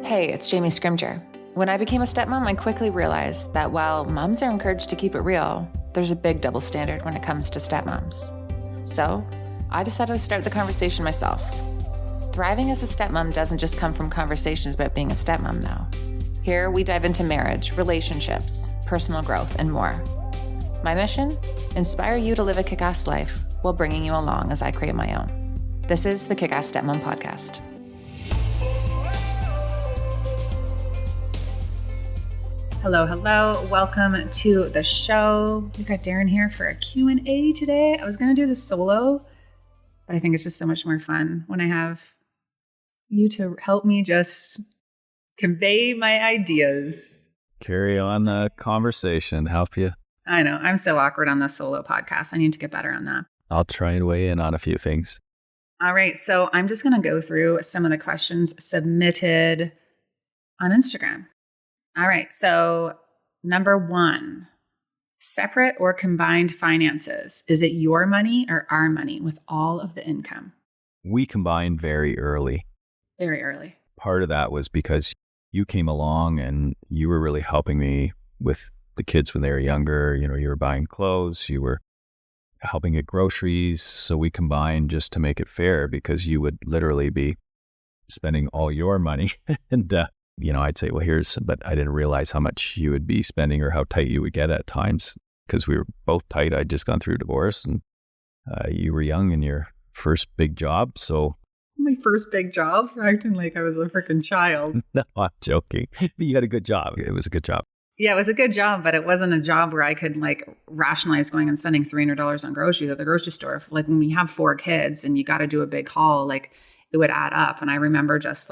Hey, it's Jamie Scrimger. When I became a stepmom, I quickly realized that while moms are encouraged to keep it real, there's a big double standard when it comes to stepmoms. So I decided to start the conversation myself. Thriving as a stepmom doesn't just come from conversations about being a stepmom, though. Here we dive into marriage, relationships, personal growth, and more. My mission? Inspire you to live a kick-ass life while bringing you along as I create my own. This is the Kick-Ass Stepmom Podcast. Hello. Welcome to the show. We got Darren here for a Q&A today. I was going to do this solo, but I think it's just so much more fun when I have you to help me just convey my ideas. Carry on the conversation, help you. I know. I'm so awkward on the solo podcast. I need to get better on that. I'll try and weigh in on a few things. All right. So I'm just going to go through some of the questions submitted on Instagram. All right. So number 1, separate or combined finances. Is it your money or our money with all of the income? We combined very early. Very early. Part of that was because you came along and you were really helping me with the kids when they were younger. You know, you were buying clothes, you were helping get groceries. So we combined just to make it fair because you would literally be spending all your money and, I'd say, well, but I didn't realize how much you would be spending or how tight you would get at times because we were both tight. I'd just gone through a divorce and you were young in your first big job. So my first big job? You're acting like I was a freaking child. No, I'm joking. But you had a good job. It was a good job. Yeah, it was a good job, but it wasn't a job where I could rationalize going and spending $300 on groceries at the grocery store. Like when you have 4 kids and you got to do a big haul, it would add up. And I remember just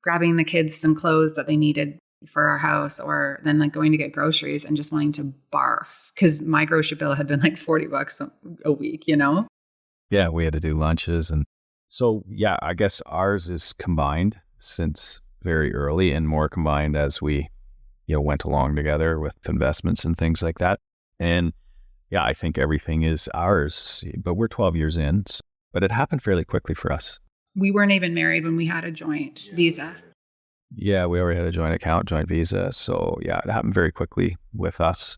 grabbing the kids some clothes that they needed for our house, or then going to get groceries and just wanting to barf because my grocery bill had been $40 a week, Yeah, we had to do lunches. And so, yeah, I guess ours is combined since very early and more combined as we, went along together with investments and things like that. And yeah, I think everything is ours, but we're 12 years in, but it happened fairly quickly for us. We weren't even married when we had a joint visa. Yeah, we already had a joint account, joint visa. So yeah, it happened very quickly with us.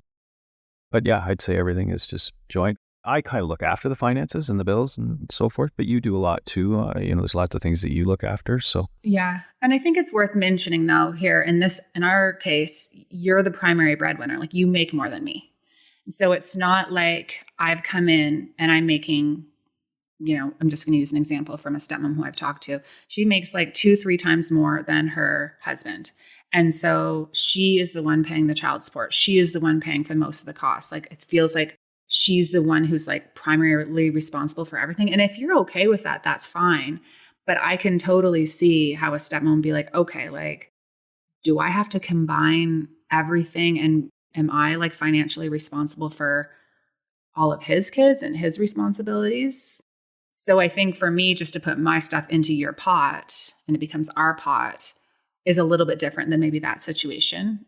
But yeah, I'd say everything is just joint. I kind of look after the finances and the bills and so forth, but you do a lot too. There's lots of things that you look after. So yeah. And I think it's worth mentioning though here in our case, you're the primary breadwinner. You make more than me. So it's not like I've come in and I'm making, I'm just going to use an example from a stepmom who I've talked to. She makes 2-3 times more than her husband. And so she is the one paying the child support. She is the one paying for most of the costs. It feels like she's the one who's primarily responsible for everything. And if you're okay with that, that's fine. But I can totally see how a stepmom would be okay, do I have to combine everything? And am I financially responsible for all of his kids and his responsibilities? So I think for me, just to put my stuff into your pot and it becomes our pot is a little bit different than maybe that situation.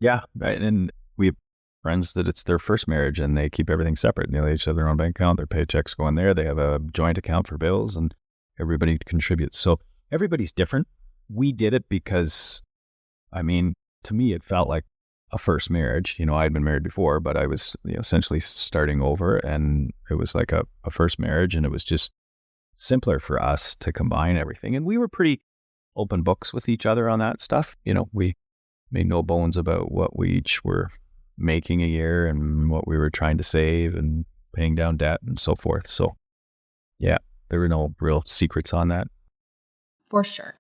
Yeah. And we have friends that it's their first marriage and they keep everything separate. They each have their own bank account, their paychecks go in there. They have a joint account for bills and everybody contributes. So everybody's different. We did it because, to me, it felt like a first marriage. I had been married before, but I was essentially starting over and it was like a first marriage and it was just simpler for us to combine everything. And we were pretty open books with each other on that stuff. We made no bones about what we each were making a year and what we were trying to save and paying down debt and so forth. So yeah, there were no real secrets on that. For sure.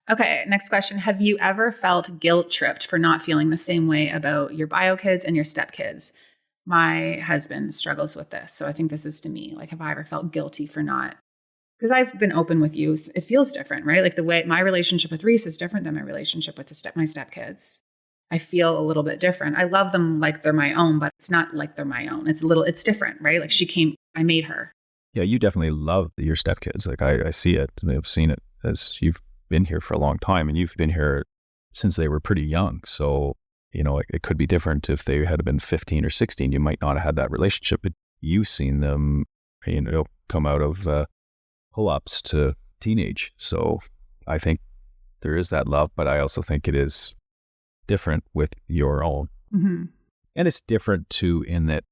Okay, next question. Have you ever felt guilt tripped for not feeling the same way about your bio kids and your stepkids? My husband struggles with this. So I think this is to me. Have I ever felt guilty for not? Because I've been open with you. It feels different, right? The way my relationship with Reese is different than my relationship with my stepkids. I feel a little bit different. I love them like they're my own, but it's not like they're my own. It's different, right? I made her. Yeah, you definitely love your stepkids. I see it. I've seen it as you've been here for a long time and you've been here since they were pretty young. So, it could be different if they had been 15 or 16. You might not have had that relationship, but you've seen them, come out of pull-ups to teenage. So I think there is that love, but I also think it is different with your own. Mm-hmm. And it's different too in that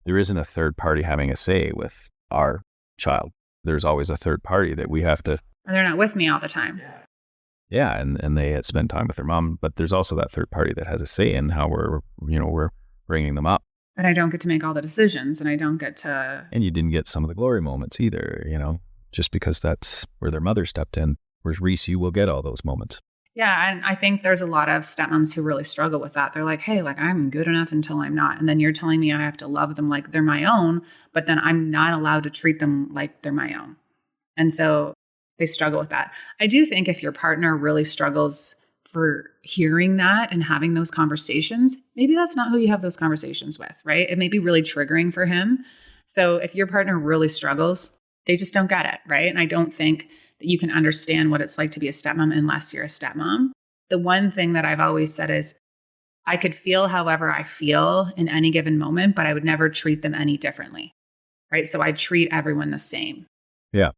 there isn't a third party having a say with our child. There's always a third party that we have to. And they're not with me all the time. Yeah, and they spend time with their mom, but there's also that third party that has a say in how we're bringing them up. But I don't get to make all the decisions, and I don't get to. And you didn't get some of the glory moments either, just because that's where their mother stepped in. Whereas Reese, you will get all those moments. Yeah, and I think there's a lot of stepmoms who really struggle with that. They're like, hey, like I'm good enough until I'm not. And then you're telling me I have to love them like they're my own, but then I'm not allowed to treat them like they're my own. And so they struggle with that. I do think if your partner really struggles for hearing that and having those conversations, maybe that's not who you have those conversations with, right? It may be really triggering for him. So if your partner really struggles, they just don't get it, right? And I don't think that you can understand what it's like to be a stepmom unless you're a stepmom. The one thing that I've always said is I could feel however I feel in any given moment, but I would never treat them any differently, right? So I treat everyone the same. Yeah.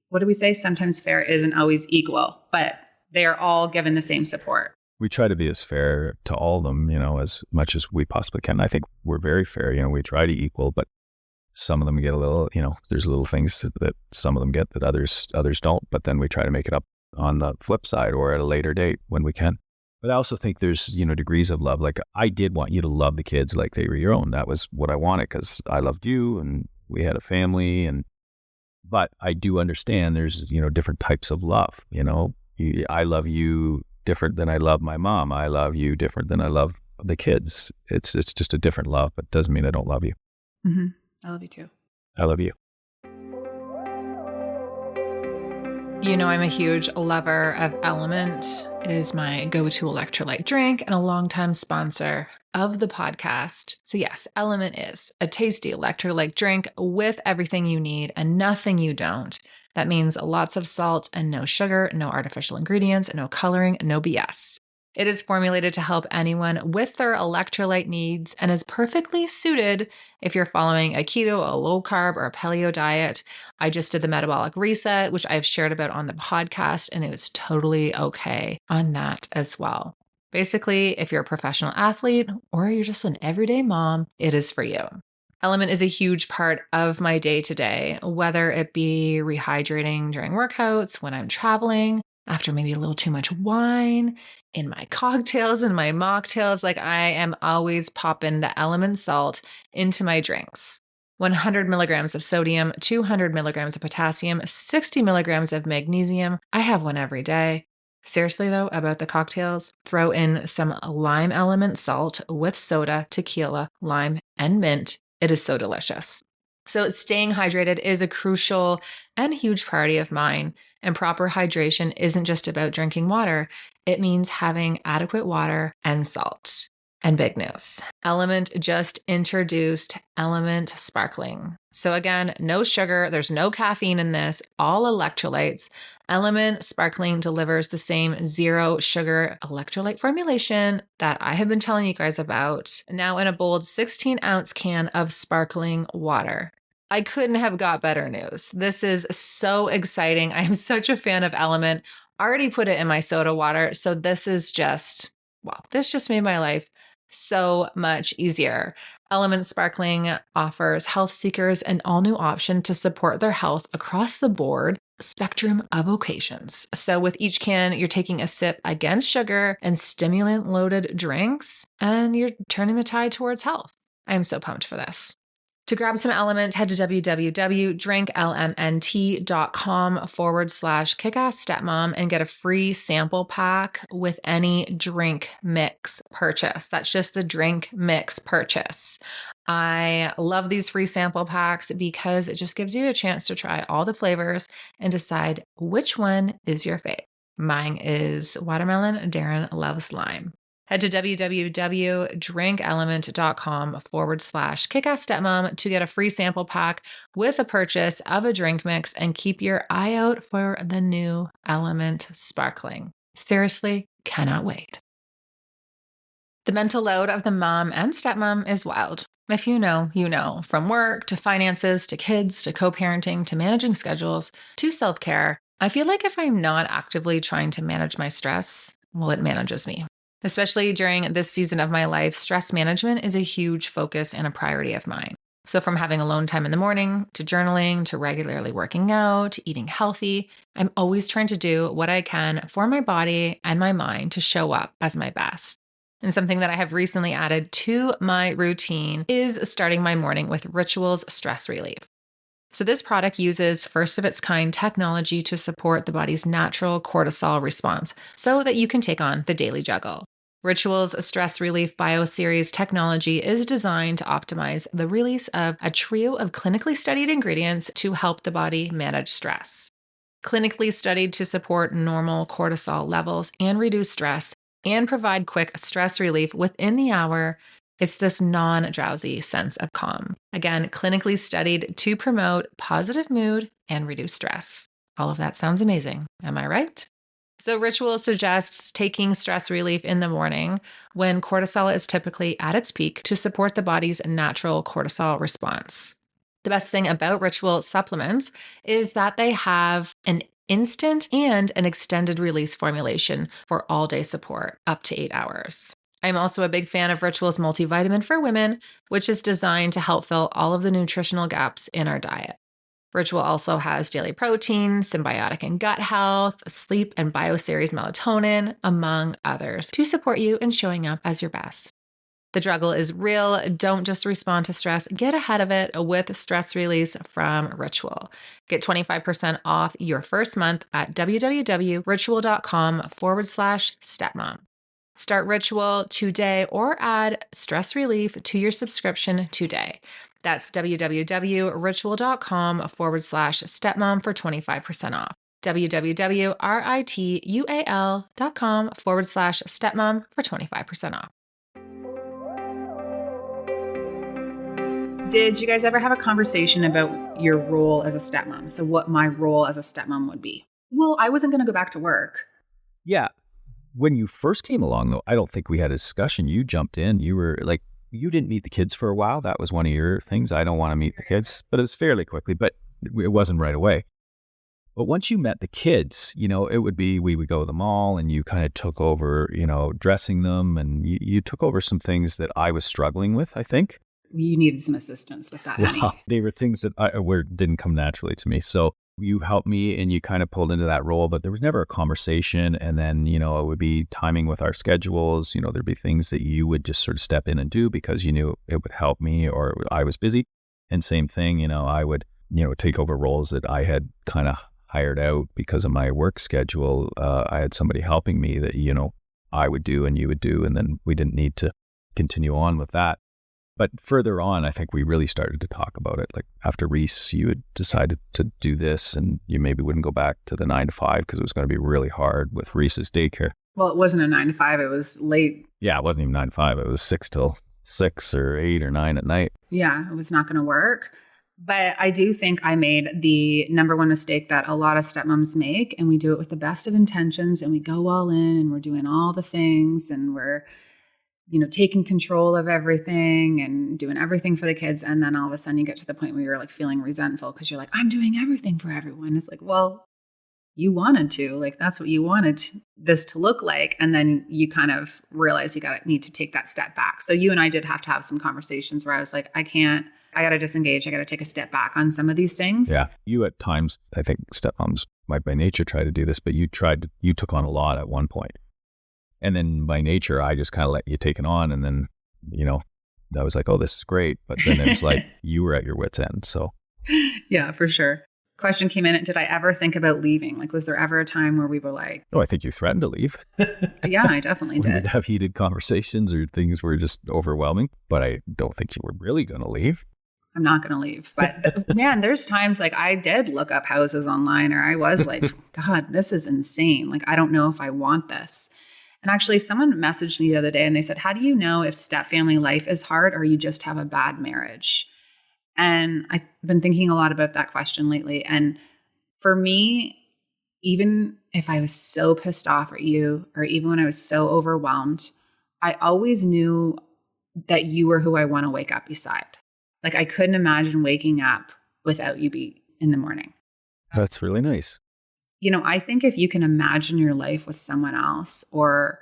What do we say? Sometimes fair isn't always equal, but they are all given the same support. We try to be as fair to all of them, as much as we possibly can. I think we're very fair. We try to equal, but some of them get a little, there's little things that some of them get that others don't. But then we try to make it up on the flip side or at a later date when we can. But I also think there's, degrees of love. Like I did want you to love the kids like they were your own. That was what I wanted because I loved you and we had a family. But I do understand there's, different types of love. I love you different than I love my mom. I love you different than I love the kids. It's just a different love, but it doesn't mean I don't love you. Mm-hmm. I love you too. I love you. I'm a huge lover of Element. It is my go-to electrolyte drink and a longtime sponsor of the podcast. So yes, Element is a tasty electrolyte drink with everything you need and nothing you don't. That means lots of salt and no sugar, no artificial ingredients, no coloring, no BS. It is formulated to help anyone with their electrolyte needs and is perfectly suited if you're following a keto, a low carb, or a paleo diet. I just did the metabolic reset, which I've shared about on the podcast, and it was totally okay on that as well. Basically, if you're a professional athlete or you're just an everyday mom, it is for you. Element is a huge part of my day-to-day, whether it be rehydrating during workouts, when I'm traveling, after maybe a little too much wine, in my cocktails and my mocktails. Like I am always popping the Element salt into my drinks. 100 milligrams of sodium, 200 milligrams of potassium, 60 milligrams of magnesium. I have one every day. Seriously though, about the cocktails, throw in some lime Element salt with soda, tequila, lime, and mint. It is so delicious. So staying hydrated is a crucial and huge priority of mine. And proper hydration isn't just about drinking water. It means having adequate water and salt. And big news, Element just introduced Element Sparkling. So again, no sugar, there's no caffeine in this, all electrolytes. Element Sparkling delivers the same zero sugar electrolyte formulation that I have been telling you guys about, now in a bold 16-ounce can of sparkling water. I couldn't have got better news. This is so exciting. I am such a fan of Element. Already put it in my soda water. So this just made my life so much easier. Element Sparkling offers health seekers an all-new option to support their health across the board spectrum of occasions. So with each can, you're taking a sip against sugar and stimulant-loaded drinks, and you're turning the tide towards health. I am so pumped for this. To grab some Element, head to www.drinklmnt.com/kickassstepmom and get a free sample pack with any drink mix purchase. That's just the drink mix purchase. I love these free sample packs because it just gives you a chance to try all the flavors and decide which one is your fave. Mine is watermelon. Darren loves lime. Head to www.drinkelement.com/kickassstepmom to get a free sample pack with a purchase of a drink mix and keep your eye out for the new Element Sparkling. Seriously, cannot wait. The mental load of the mom and stepmom is wild. If you know, you know. From work to finances to kids to co-parenting to managing schedules to self-care, I feel like if I'm not actively trying to manage my stress, well, it manages me. Especially during this season of my life, stress management is a huge focus and a priority of mine. So, from having alone time in the morning to journaling to regularly working out to eating healthy, I'm always trying to do what I can for my body and my mind to show up as my best. And something that I have recently added to my routine is starting my morning with Rituals Stress Relief. So, this product uses first of its kind technology to support the body's natural cortisol response so that you can take on the daily juggle. Rituals Stress Relief BioSeries technology is designed to optimize the release of a trio of clinically studied ingredients to help the body manage stress. Clinically studied to support normal cortisol levels and reduce stress and provide quick stress relief within the hour. It's this non drowsy sense of calm. Again, clinically studied to promote positive mood and reduce stress. All of that sounds amazing. Am I right? So, Ritual suggests taking stress relief in the morning when cortisol is typically at its peak to support the body's natural cortisol response. The best thing about Ritual supplements is that they have an instant and an extended release formulation for all day support, up to 8 hours. I'm also a big fan of Ritual's multivitamin for women, which is designed to help fill all of the nutritional gaps in our diet. Ritual also has daily protein, symbiotic and gut health, sleep and bioseries melatonin, among others, to support you in showing up as your best. The struggle is real. Don't just respond to stress. Get ahead of it with stress release from Ritual. Get 25% off your first month at www.ritual.com/stepmom. Start Ritual today or add stress relief to your subscription today. That's www.ritual.com/stepmom for 25% off. www.ritual.com/stepmom for 25% off. Did you guys ever have a conversation about your role as a stepmom? So what my role as a stepmom would be? Well, I wasn't going to go back to work. Yeah. When you first came along, though, I don't think we had a discussion. You jumped in. You were like, you didn't meet the kids for a while. That was one of your things. I don't want to meet the kids, but it was fairly quickly, but it wasn't right away. But once you met the kids, it would be, we would go to the mall and you kind of took over, dressing them, and you took over some things that I was struggling with, I think. You needed some assistance with that, honey. Well, they were things that didn't come naturally to me. So you helped me and you kind of pulled into that role, but there was never a conversation. And then, it would be timing with our schedules. There'd be things that you would just sort of step in and do because you knew it would help me or I was busy. And same thing, I would, take over roles that I had kind of hired out because of my work schedule. I had somebody helping me that, I would do and you would do. And then we didn't need to continue on with that. But further on, I think we really started to talk about it. Like after Reese, you had decided to do this and you maybe wouldn't go back to the 9 to 5 because it was going to be really hard with Reese's daycare. Well, it wasn't a 9 to 5. It was late. Yeah, it wasn't even 9 to 5. It was 6 till 6 or 8 or 9 at night. Yeah, it was not going to work. But I do think I made the number one mistake that a lot of stepmoms make. And we do it with the best of intentions and we go all in and we're doing all the things and we're taking control of everything and doing everything for the kids. And then all of a sudden you get to the point where you're like feeling resentful because you're like, I'm doing everything for everyone. It's like, well, you wanted to, like, that's what you wanted this to look like. And then you kind of realize you need to take that step back. So you and I did have to have some conversations where I was like, I got to disengage. I got to take a step back on some of these things. Yeah. You at times, I think stepmoms might by nature try to do this, but you took on a lot at one point. And then by nature, I just kind of let you take it on. And then, I was like, oh, this is great. But then it's like you were at your wit's end. So yeah, for sure. Question came in. Did I ever think about leaving? Like, was there ever a time where we were like, oh, I think you threatened to leave. Yeah, I definitely did. We'd have heated conversations or things were just overwhelming, but I don't think you were really going to leave. I'm not going to leave. But man, there's times like I did look up houses online or I was like, God, this is insane. Like, I don't know if I want this. And actually, someone messaged me the other day and they said, how do you know if step family life is hard or you just have a bad marriage? And I've been thinking a lot about that question lately. And for me, even if I was so pissed off at you or even when I was so overwhelmed, I always knew that you were who I want to wake up beside. Like I couldn't imagine waking up without you in the morning. That's really nice. I think if you can imagine your life with someone else, or,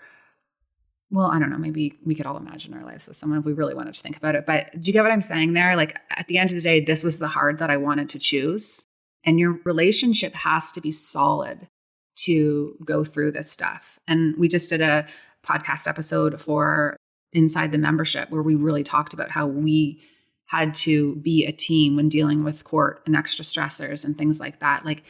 well, I don't know, maybe we could all imagine our lives with someone if we really wanted to think about it. But do you get what I'm saying there? Like at the end of the day, this was the hard that I wanted to choose. And your relationship has to be solid to go through this stuff. And we just did a podcast episode for Inside the Membership where we really talked about how we had to be a team when dealing with court and extra stressors and things like that. Like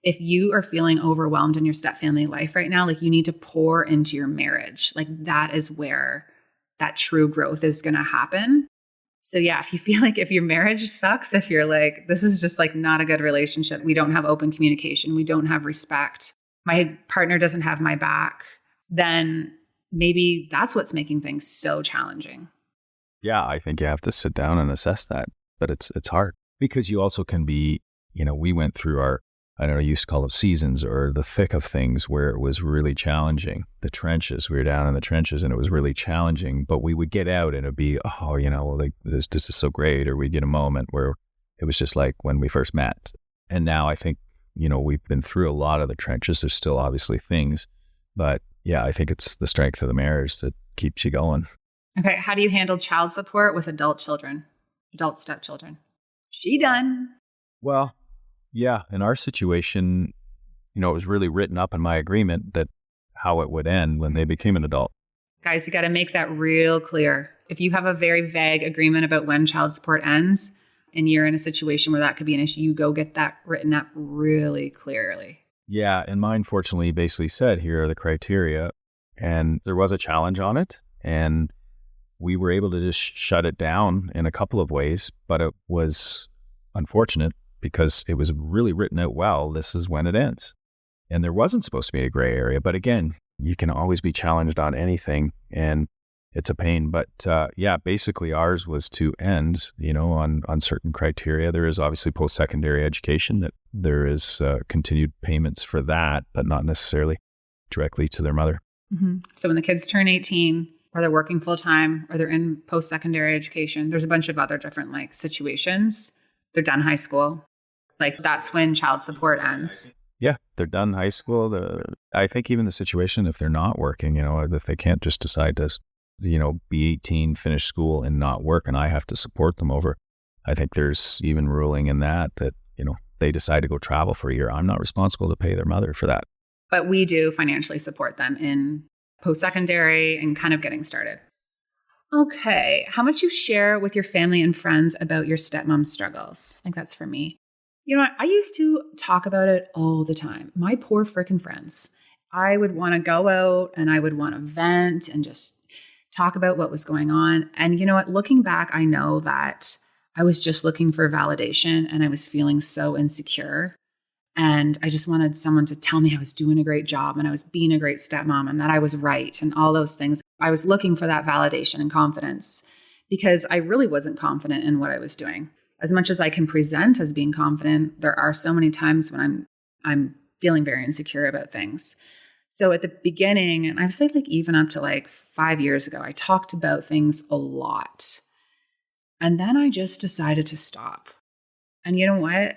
if you are feeling overwhelmed in your stepfamily life right now, like you need to pour into your marriage. Like that is where that true growth is going to happen. So yeah, if you feel like if your marriage sucks, if you're like, this is just like not a good relationship, we don't have open communication, we don't have respect, my partner doesn't have my back, then maybe that's what's making things so challenging. Yeah, I think you have to sit down and assess that, but it's hard because you also can be, we went through our, I don't know, you used to call them seasons or the thick of things where it was really challenging. The trenches, we were down in the trenches and it was really challenging, but we would get out and it'd be, like this is so great. Or we'd get a moment where it was just like when we first met. And now I think, we've been through a lot of the trenches. There's still obviously things, but yeah, I think it's the strength of the marriage that keeps you going. Okay. How do you handle child support with adult stepchildren? She done. Well, yeah, in our situation, it was really written up in my agreement that how it would end when they became an adult. Guys, you got to make that real clear. If you have a very vague agreement about when child support ends and you're in a situation where that could be an issue, you go get that written up really clearly. Yeah, and mine fortunately basically said, here are the criteria, and there was a challenge on it, and we were able to just shut it down in a couple of ways, but it was unfortunate because it was really written out well, this is when it ends. And there wasn't supposed to be a gray area, but again, you can always be challenged on anything, and it's a pain. But yeah, basically ours was to end, on certain criteria. There is obviously post-secondary education, that there is continued payments for that, but not necessarily directly to their mother. Mm-hmm. So when the kids turn 18, or they're working full-time, or they're in post-secondary education, there's a bunch of other different situations. They're done high school. That's when child support ends. Yeah, they're done high school. I think even the situation, if they're not working, if they can't just decide to, be 18, finish school and not work, and I have to support them over, I think there's even ruling in that, they decide to go travel for a year. I'm not responsible to pay their mother for that. But we do financially support them in post-secondary and kind of getting started. Okay. How much you share with your family and friends about your stepmom struggles? I think that's for me. You know what? I used to talk about it all the time. My poor frickin' friends. I would want to go out and I would want to vent and just talk about what was going on. And you know what? Looking back, I know that I was just looking for validation and I was feeling so insecure. And I just wanted someone to tell me I was doing a great job and I was being a great stepmom and that I was right and all those things. I was looking for that validation and confidence because I really wasn't confident in what I was doing. As much as I can present as being confident, there are so many times when I'm feeling very insecure about things. So at the beginning, and I've said even up to 5 years ago, I talked about things a lot. And then I just decided to stop. And you know what?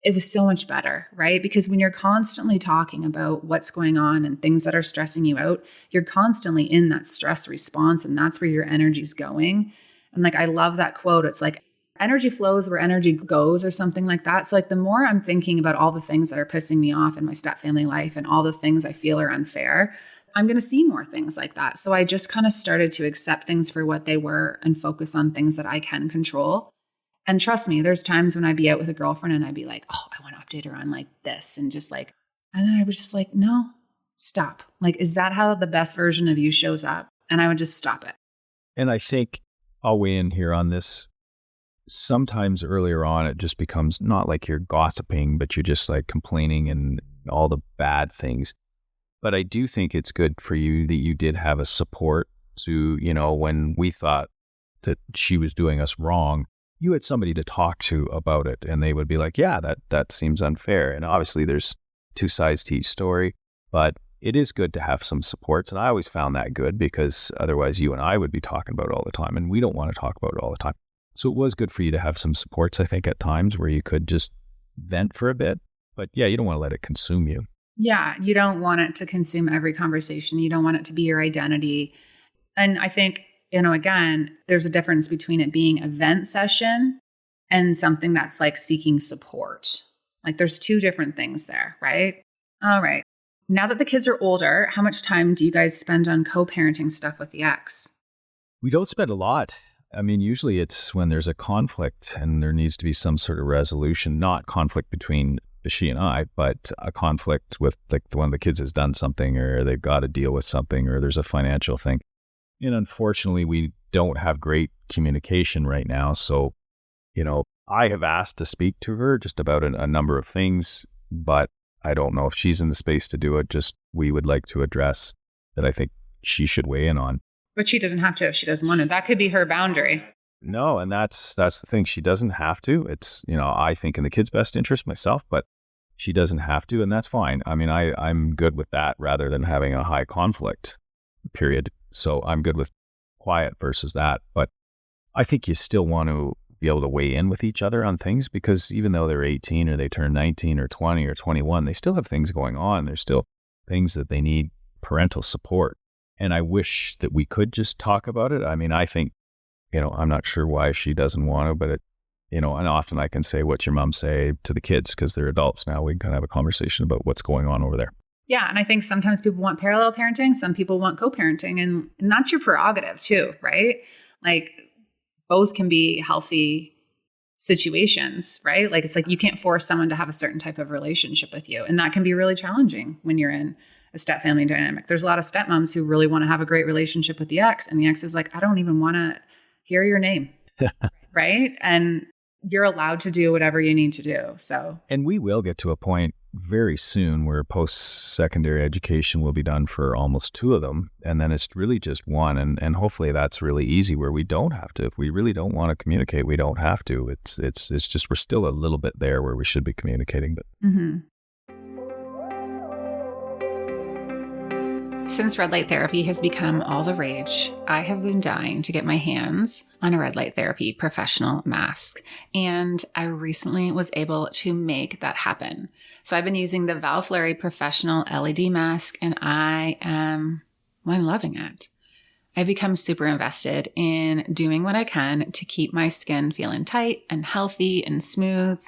It was so much better, right? Because when you're constantly talking about what's going on and things that are stressing you out, you're constantly in that stress response and that's where your energy's going. And I love that quote. It's energy flows where energy goes or something like that. So the more I'm thinking about all the things that are pissing me off in my stepfamily life and all the things I feel are unfair, I'm going to see more things like that. So I just kind of started to accept things for what they were and focus on things that I can control. And trust me, there's times when I'd be out with a girlfriend and I'd be like, oh, I want to update her on this. And and then I was just no, stop. Is that how the best version of you shows up? And I would just stop it. And I think I'll weigh in here on this. Sometimes earlier on, it just becomes not like you're gossiping, but you're just complaining and all the bad things. But I do think it's good for you that you did have a support to, when we thought that she was doing us wrong, you had somebody to talk to about it and they would be like, yeah, that seems unfair. And obviously there's two sides to each story, but it is good to have some supports. And I always found that good because otherwise you and I would be talking about it all the time and we don't want to talk about it all the time. So it was good for you to have some supports, I think, at times where you could just vent for a bit. But yeah, you don't want to let it consume you. Yeah, you don't want it to consume every conversation. You don't want it to be your identity. And I think, again, there's a difference between it being a vent session and something that's like seeking support. Like there's two different things there, right? All right. Now that the kids are older, how much time do you guys spend on co-parenting stuff with the ex? We don't spend a lot. I mean, usually it's when there's a conflict and there needs to be some sort of resolution, not conflict between she and I, but a conflict with like one of the kids has done something or they've got to deal with something or there's a financial thing. And unfortunately, we don't have great communication right now. So, I have asked to speak to her just about a number of things, but I don't know if she's in the space to do it. Just we would like to address that I think she should weigh in on. But she doesn't have to if she doesn't want to. That could be her boundary. No, and that's the thing. She doesn't have to. It's, I think in the kid's best interest myself, but she doesn't have to, and that's fine. I mean, I'm good with that rather than having a high conflict, period. So I'm good with quiet versus that. But I think you still want to be able to weigh in with each other on things because even though they're 18 or they turn 19 or 20 or 21, they still have things going on. There's still things that they need parental support. And I wish that we could just talk about it. I mean, I think, I'm not sure why she doesn't want to, but and often I can say, what's your mom say to the kids? Because they're adults now. We can kind of have a conversation about what's going on over there. Yeah. And I think sometimes people want parallel parenting. Some people want co-parenting and that's your prerogative too, right? Like both can be healthy situations, right? Like it's like you can't force someone to have a certain type of relationship with you. And that can be really challenging when you're in a step family dynamic. There's a lot of stepmoms who really want to have a great relationship with the ex and the ex is like, I don't even want to hear your name. Right? And you're allowed to do whatever you need to do. So, and we will get to a point very soon where post-secondary education will be done for almost two of them. And then it's really just one. And hopefully that's really easy where we don't have to. If we really don't want to communicate, we don't have to. It's just, we're still a little bit there where we should be communicating. But Since red light therapy has become all the rage, I have been dying to get my hands on a red light therapy professional mask. And I recently was able to make that happen. So I've been using the Valfleury Professional LED mask and I'm loving it. I've become super invested in doing what I can to keep my skin feeling tight and healthy and smooth.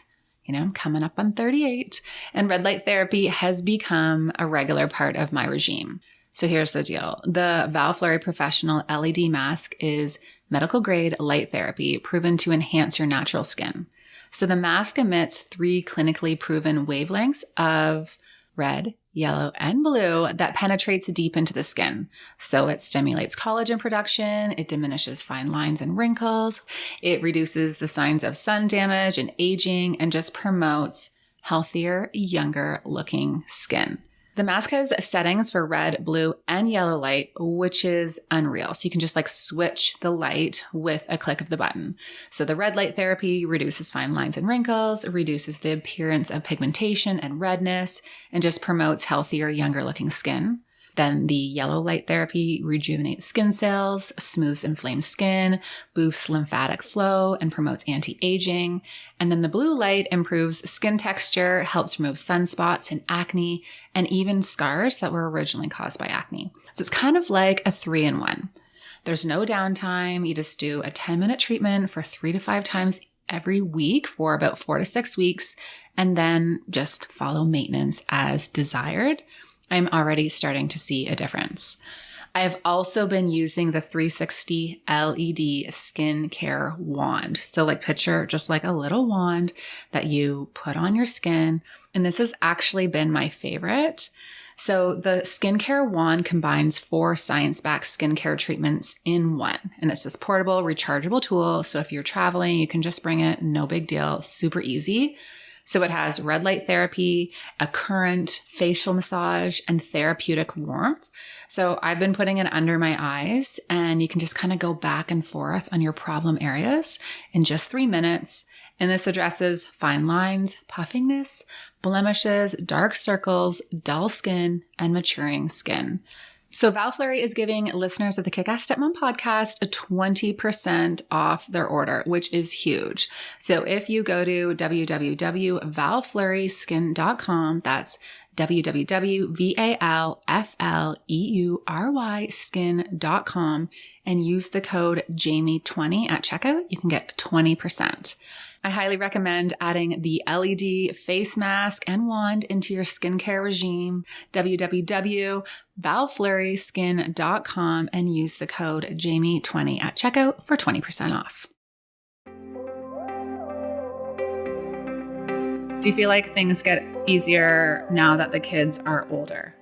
I'm coming up on 38 and red light therapy has become a regular part of my regime. So here's the deal. The Valfleury Professional LED mask is medical grade light therapy proven to enhance your natural skin. So the mask emits 3 clinically proven wavelengths of red, yellow, and blue that penetrates deep into the skin. So it stimulates collagen production, it diminishes fine lines and wrinkles, it reduces the signs of sun damage and aging, and just promotes healthier, younger looking skin. The mask has settings for red, blue, and yellow light, which is unreal. So you can just switch the light with a click of the button. So the red light therapy reduces fine lines and wrinkles, reduces the appearance of pigmentation and redness, and just promotes healthier, younger looking skin. Then the yellow light therapy rejuvenates skin cells, smooths inflamed skin, boosts lymphatic flow, and promotes anti-aging. And then the blue light improves skin texture, helps remove sunspots and acne, and even scars that were originally caused by acne. So it's kind of like a 3-in-1. There's no downtime. You just do a 10-minute treatment for 3 to 5 times every week for about 4 to 6 weeks, and then just follow maintenance as desired. I'm already starting to see a difference. I have also been using the 360 LED skincare wand. So picture just a little wand that you put on your skin. And this has actually been my favorite. So the skincare wand combines 4 science-backed skincare treatments in one. And it's this portable, rechargeable tool. So if you're traveling, you can just bring it. No big deal. Super easy. So it has red light therapy, a current, facial massage, and therapeutic warmth. So I've been putting it under my eyes and you can just kind of go back and forth on your problem areas in just 3 minutes. And this addresses fine lines, puffiness, blemishes, dark circles, dull skin, and maturing skin. So Val Fleury is giving listeners of the Kick-Ass Stepmom podcast a 20% off their order, which is huge. So if you go to www.valfleuryskin.com, that's www.valfleuryskin.com, and use the code Jamie20 at checkout, you can get 20%. I highly recommend adding the LED face mask and wand into your skincare regime. www.valfleuryskin.com and use the code Jamie20 at checkout for 20% off. Do you feel like things get easier now that the kids are older?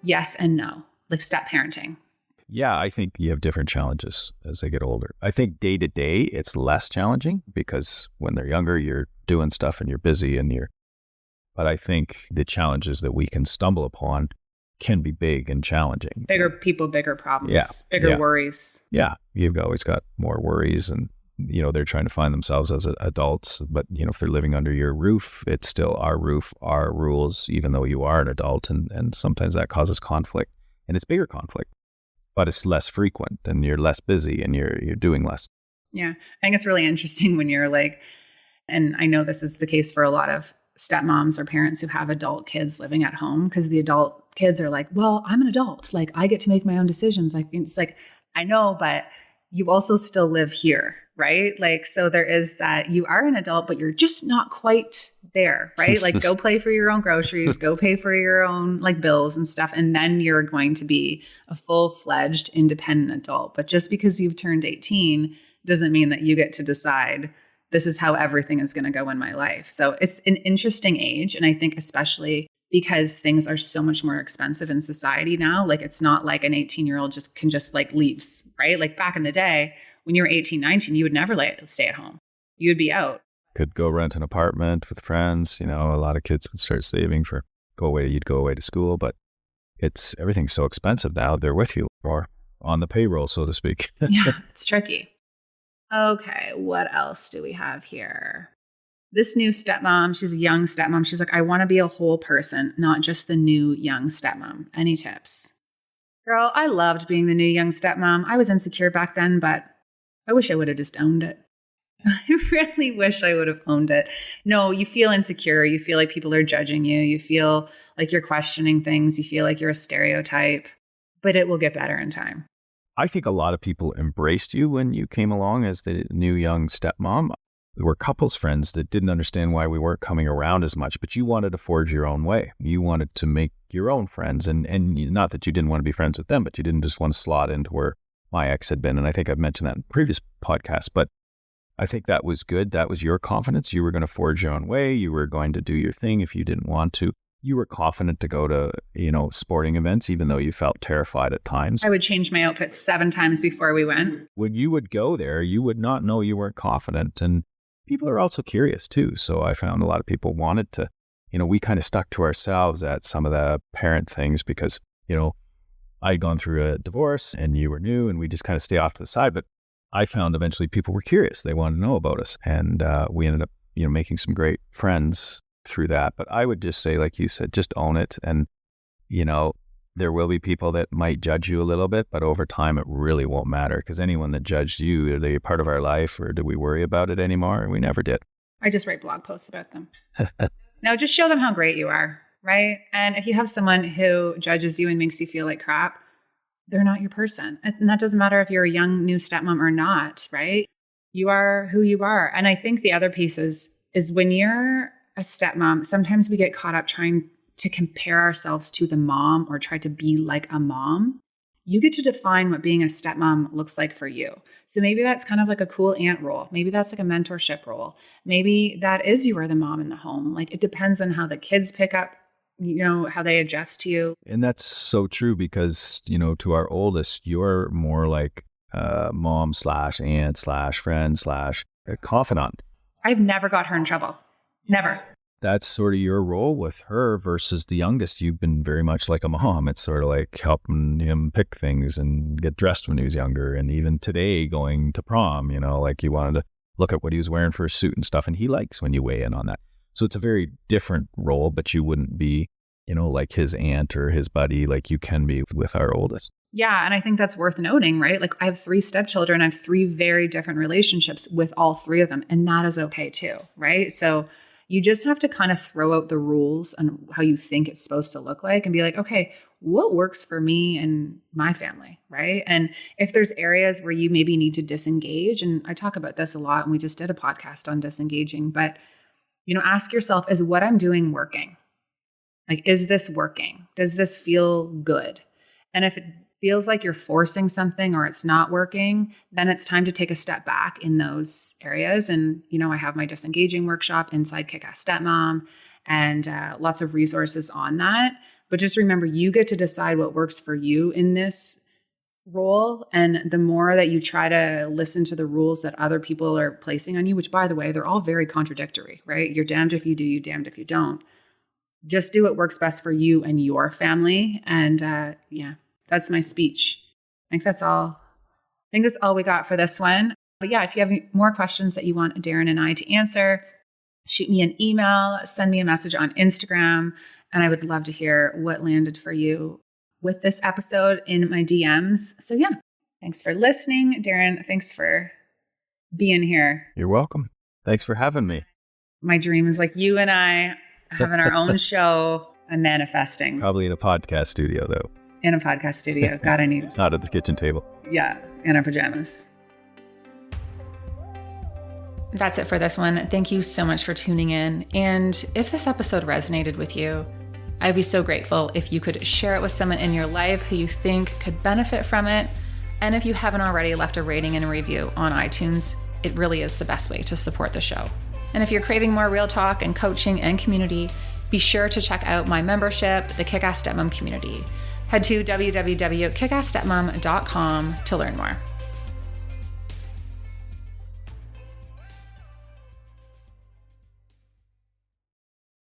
Yes and no, like step parenting. Yeah, I think you have different challenges as they get older. I think day to day, it's less challenging because when they're younger, you're doing stuff and you're busy but I think the challenges that we can stumble upon can be big and challenging. Bigger people, bigger problems, bigger worries. Yeah, you've always got more worries and, they're trying to find themselves as adults. But, if they're living under your roof, it's still our roof, our rules, even though you are an adult. And sometimes that causes conflict and it's bigger conflict. But it's less frequent and you're less busy and you're doing less. Yeah. I think it's really interesting when you're like, and I know this is the case for a lot of stepmoms or parents who have adult kids living at home, because the adult kids are like, well, I'm an adult. Like I get to make my own decisions. Like, it's like, I know, but you also still live here, right? Like, so there is that you are an adult, but you're just not quite there, right? Like go pay for your own groceries, go pay for your own like bills and stuff. And then you're going to be a full-fledged independent adult. But just because you've turned 18 doesn't mean that you get to decide this is how everything is going to go in my life. So it's an interesting age. And I think especially because things are so much more expensive in society now, like it's not like an 18-year-old can just like leaves, right? Like back in the day when you were 18, 19, you would never stay at home. You would be out. Could go rent an apartment with friends. A lot of kids would start saving for you'd go away to school, but everything's so expensive now. They're with you or on the payroll, so to speak. Yeah, it's tricky. Okay, what else do we have here? This new stepmom, she's a young stepmom. She's like, I want to be a whole person, not just the new young stepmom. Any tips? Girl, I loved being the new young stepmom. I was insecure back then, but I wish I would have just owned it. I really wish I would have owned it. No, you feel insecure. You feel like people are judging you. You feel like you're questioning things. You feel like you're a stereotype, but it will get better in time. I think a lot of people embraced you when you came along as the new young stepmom. There were couples friends that didn't understand why we weren't coming around as much, but you wanted to forge your own way. You wanted to make your own friends. And not that you didn't want to be friends with them, but you didn't just want to slot into where my ex had been. And I think I've mentioned that in previous podcasts, but I think that was good. That was your confidence. You were going to forge your own way. You were going to do your thing if you didn't want to. You were confident to go to, sporting events, even though you felt terrified at times. I would change my outfit 7 times before we went. When you would go there, you would not know you weren't confident. And people are also curious too. So I found a lot of people wanted to, we kind of stuck to ourselves at some of the parent things because, I'd gone through a divorce and you were new and we just kind of stay off to the side. But I found eventually people were curious. They wanted to know about us. And we ended up, making some great friends through that. But I would just say, like you said, just own it. And, there will be people that might judge you a little bit, but over time, it really won't matter because anyone that judged you, are they a part of our life or do we worry about it anymore? We never did. I just write blog posts about them. Now, just show them how great you are, right? And if you have someone who judges you and makes you feel like crap, they're not your person. And that doesn't matter if you're a young new stepmom or not, right? You are who you are. And I think the other piece is when you're a stepmom, sometimes we get caught up trying to compare ourselves to the mom or try to be like a mom. You get to define what being a stepmom looks like for you. So maybe that's kind of like a cool aunt role. Maybe that's like a mentorship role. Maybe that is you are the mom in the home. Like it depends on how the kids pick up, how they adjust to you. And that's so true because, to our oldest, you're more like mom / aunt / friend / confidant. I've never got her in trouble. Never. That's sort of your role with her versus the youngest. You've been very much like a mom. It's sort of like helping him pick things and get dressed when he was younger. And even today going to prom, like you wanted to look at what he was wearing for a suit and stuff. And he likes when you weigh in on that. So it's a very different role, but you wouldn't be like his aunt or his buddy, like you can be with our oldest. Yeah. And I think that's worth noting, right? Like I have 3 stepchildren. I have 3 very different relationships with all 3 of them. And that is okay too, right? So you just have to kind of throw out the rules on how you think it's supposed to look like and be like, okay, what works for me and my family, right? And if there's areas where you maybe need to disengage, and I talk about this a lot, and we just did a podcast on disengaging, but, ask yourself, is what I'm doing working? Like, is this working? Does this feel good? And if it feels like you're forcing something or it's not working, then it's time to take a step back in those areas. And, I have my disengaging workshop inside Kick-Ass Stepmom and lots of resources on that. But just remember, you get to decide what works for you in this role. And the more that you try to listen to the rules that other people are placing on you, which by the way, they're all very contradictory, right? You're damned if you do, you're damned if you don't. Just do what works best for you and your family. And that's my speech. I think that's all we got for this one. But yeah, if you have more questions that you want Darren and I to answer, shoot me an email, send me a message on Instagram. And I would love to hear what landed for you with this episode in my DMs. So yeah, thanks for listening. Darren, thanks for being here. You're welcome. Thanks for having me. My dream is like you and I having our own show and manifesting. Probably in a podcast studio though. In a podcast studio. God, I need it. Not at the kitchen table. Yeah, in our pajamas. That's it for this one. Thank you so much for tuning in. And if this episode resonated with you, I'd be so grateful if you could share it with someone in your life who you think could benefit from it. And if you haven't already left a rating and a review on iTunes, it really is the best way to support the show. And if you're craving more real talk and coaching and community, be sure to check out my membership, the Kick-Ass Stepmom community. Head to www.kickassstepmom.com to learn more.